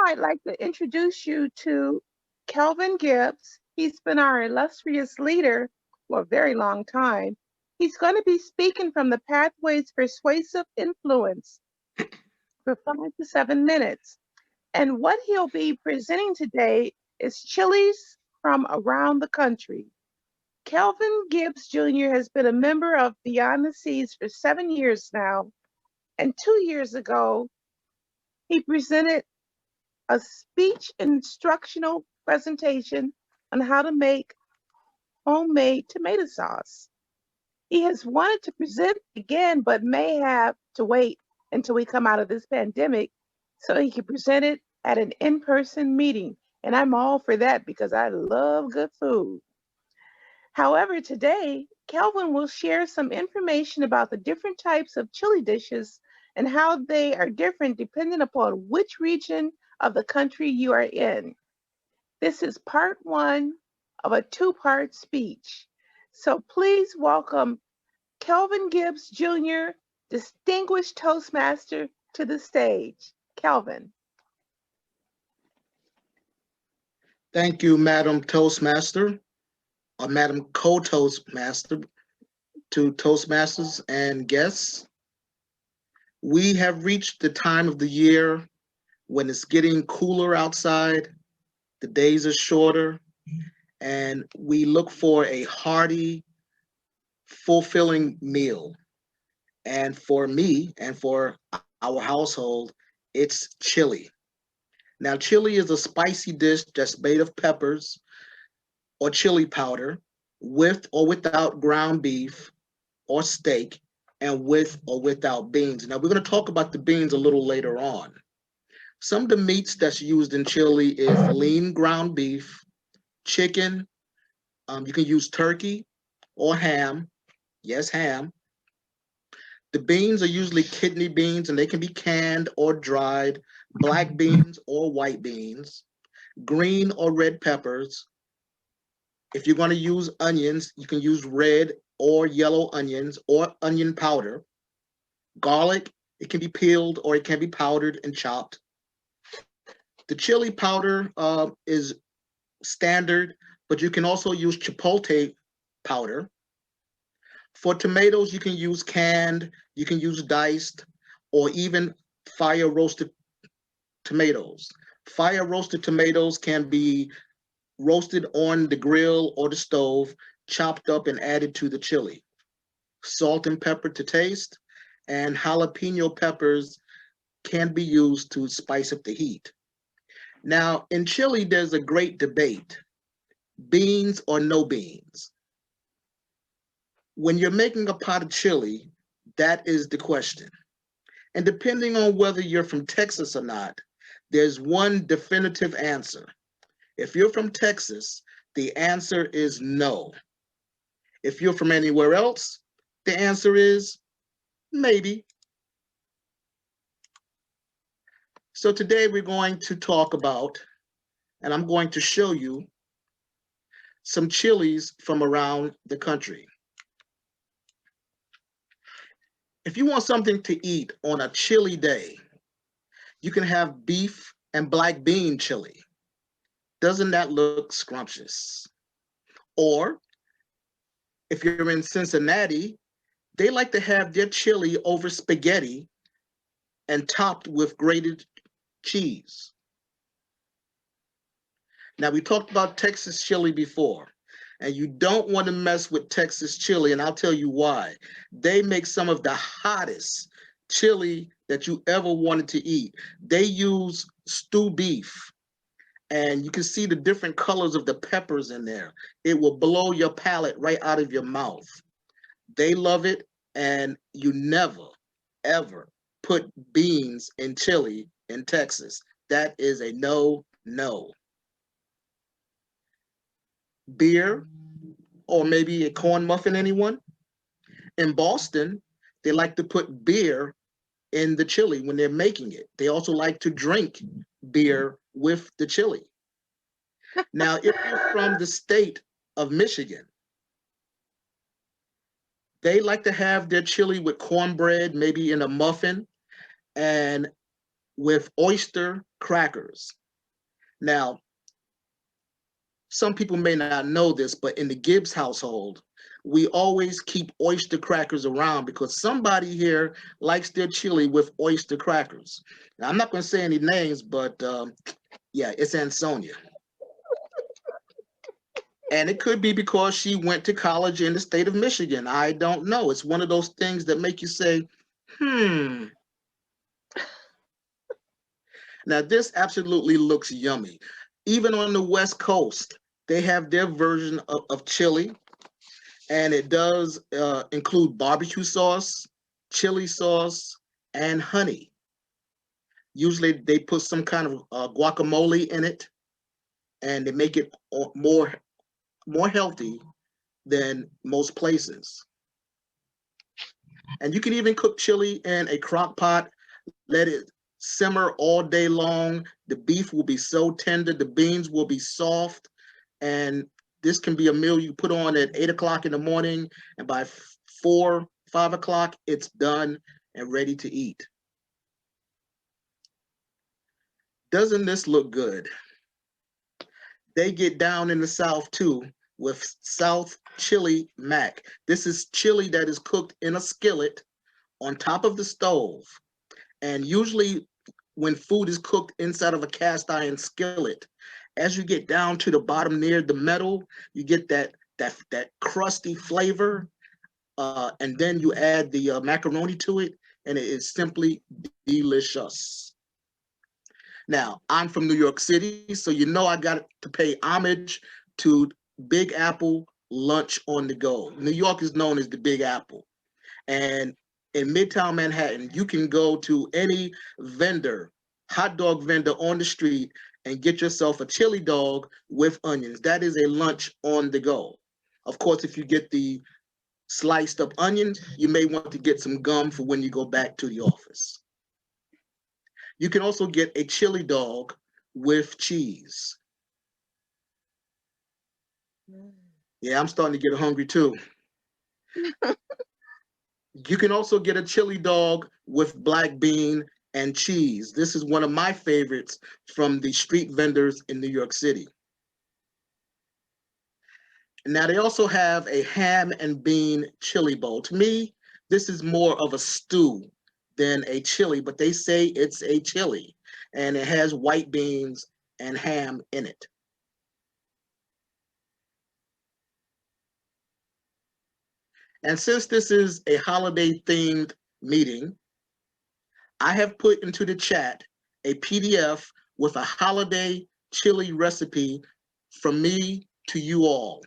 I'd like to introduce you to Kelvin Gibbs. He's been our illustrious leader for a very long time. He's going to be speaking from the Pathways Persuasive Influence for 5 to 7 minutes. And what he'll be presenting today is chilies from around the country. Kelvin Gibbs Jr. has been a member of Beyond the Seas for 7 years now. And 2 years ago, he presented a speech instructional presentation on how to make homemade tomato sauce. He has wanted to present again, but may have to wait until we come out of this pandemic so he can present it at an in person meeting. And I'm all for that because I love good food. However, today, Kelvin will share some information about the different types of chili dishes and how they are different depending upon which region of the country you are in. This is part one of a two-part speech. So please welcome Kelvin Gibbs Jr., Distinguished Toastmaster, to the stage. Kelvin. Thank you, Madam Toastmaster, or Madam Co-Toastmaster, to Toastmasters and guests. We have reached the time of the year when it's getting cooler outside, the days are shorter, and we look for a hearty, fulfilling meal. And for me and for our household, it's chili. Now, chili is a spicy dish that's made of peppers or chili powder with or without ground beef or steak and with or without beans. Now, we're going to talk about the beans a little later on. Some of the meats that's used in chili is lean ground beef, chicken. You can use turkey or ham. Yes, ham. The beans are usually kidney beans and they can be canned or dried, black beans or white beans, green or red peppers. If you're going to use onions, you can use red or yellow onions or onion powder. Garlic, it can be peeled or it can be powdered and chopped. The chili powder is standard, but you can also use chipotle powder. For tomatoes, you can use canned, you can use diced, or even fire roasted tomatoes. Fire roasted tomatoes can be roasted on the grill or the stove, chopped up and added to the chili. Salt and pepper to taste, and jalapeno peppers can be used to spice up the heat. Now, in chili, there's a great debate, beans or no beans. When you're making a pot of chili, that is the question. And depending on whether you're from Texas or not, there's one definitive answer. If you're from Texas, the answer is no. If you're from anywhere else, the answer is maybe. So today we're going to talk about, and I'm going to show you some chilies from around the country. If you want something to eat on a chilly day, you can have beef and black bean chili. Doesn't that look scrumptious? Or if you're in Cincinnati, they like to have their chili over spaghetti and topped with grated cheese. Now, we talked about Texas chili before, and you don't want to mess with Texas chili, and I'll tell you why. They make some of the hottest chili that you ever wanted to eat. They use stew beef, and you can see the different colors of the peppers in there. It will blow your palate right out of your mouth. They love it, and you never, ever put beans in chili in Texas. That is a no, no. Beer, or maybe a corn muffin, anyone? In Boston, they like to put beer in the chili when they're making it. They also like to drink beer with the chili. Now, if you're from the state of Michigan, they like to have their chili with cornbread, maybe in a muffin, and with oyster crackers. Now, some people may not know this, but in the Gibbs household, we always keep oyster crackers around because somebody here likes their chili with oyster crackers. Now, I'm not going to say any names, but yeah, it's Ansonia. And it could be because she went to college in the state of Michigan. I don't know. It's one of those things that make you say, hmm. Now, this absolutely looks yummy. Even on the West Coast, they have their version of chili, and it does include barbecue sauce, chili sauce, and honey. Usually, they put some kind of guacamole in it, and they make it more healthy than most places. And you can even cook chili in a crock pot, let it simmer all day long. The beef will be so tender, the beans will be soft, and this can be a meal you put on at 8 o'clock in the morning, and by 4, 5 o'clock, it's done and ready to eat. Doesn't this look good? They get down in the South too with South chili mac. This is chili that is cooked in a skillet on top of the stove. And usually when food is cooked inside of a cast iron skillet, as you get down to the bottom near the metal, you get that crusty flavor, and then you add the macaroni to it, and it is simply delicious. Now, I'm from New York City, so you know I got to pay homage to Big Apple lunch on the go. New York is known as the Big Apple. And in Midtown Manhattan, you can go to any vendor, hot dog vendor on the street, and get yourself a chili dog with onions. That is a lunch on the go. Of course, if you get the sliced up onions, you may want to get some gum for when you go back to the office. You can also get a chili dog with cheese. Yeah, I'm starting to get hungry too. You can also get a chili dog with black bean and cheese. This is one of my favorites from the street vendors in New York City. Now, they also have a ham and bean chili bowl. To me, this is more of a stew than a chili, but they say it's a chili, and it has white beans and ham in it. And since this is a holiday themed meeting, I have put into the chat a PDF with a holiday chili recipe from me to you all.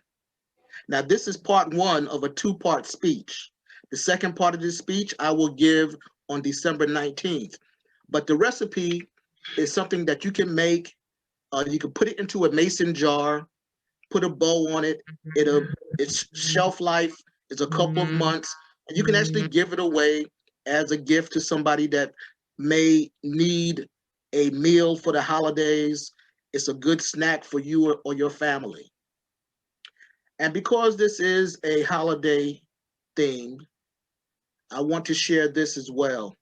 Now, this is part one of a two-part speech. The second part of this speech I will give on December 19th. But the recipe is something that you can make. You can put it into a mason jar, put a bow on it. Its shelf life is a couple of months, and you can actually give it away as a gift to somebody that may need a meal for the holidays. It's a good snack for you or your family. And because this is a holiday theme, I want to share this as well.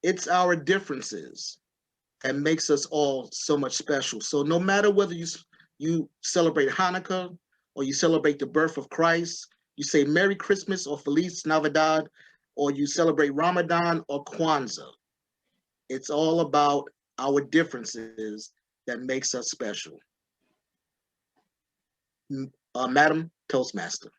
It's our differences that makes us all so much special. So no matter whether you celebrate Hanukkah or you celebrate the birth of Christ, you say Merry Christmas or Feliz Navidad, or you celebrate Ramadan or Kwanzaa, it's all about our differences that makes us special. Madam Toastmaster.